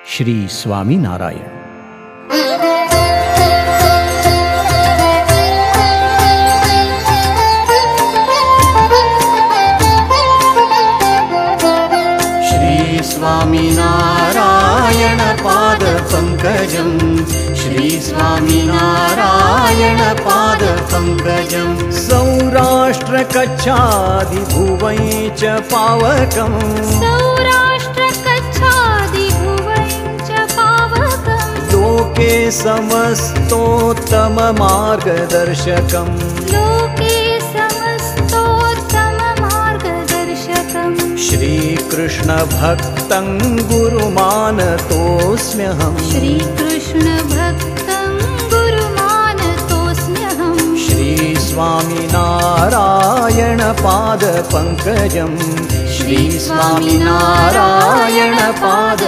श्री स्वामीनारायण। श्री स्वामीनारायण पाद पंकजं, श्री स्वामीनारायण पाद पंकजं। सौराष्ट्र कच्छादि भुवै च पावकं, सौराष्ट्र कच्छादि भुवै च पावकं। लोके समस्तोत्तम मार्गदर्शकं, लोके समस्तोत्तम मार्गदर्शकं। श्रीकृष्ण भक्तं गुरुमानतोऽस्म्यहम्, श्रीकृष्ण भक्तं गुरुमानतोऽस्म्यहम्। श्री स्वामीनारायण पाद पंकजं, श्री स्वामीनारायण पाद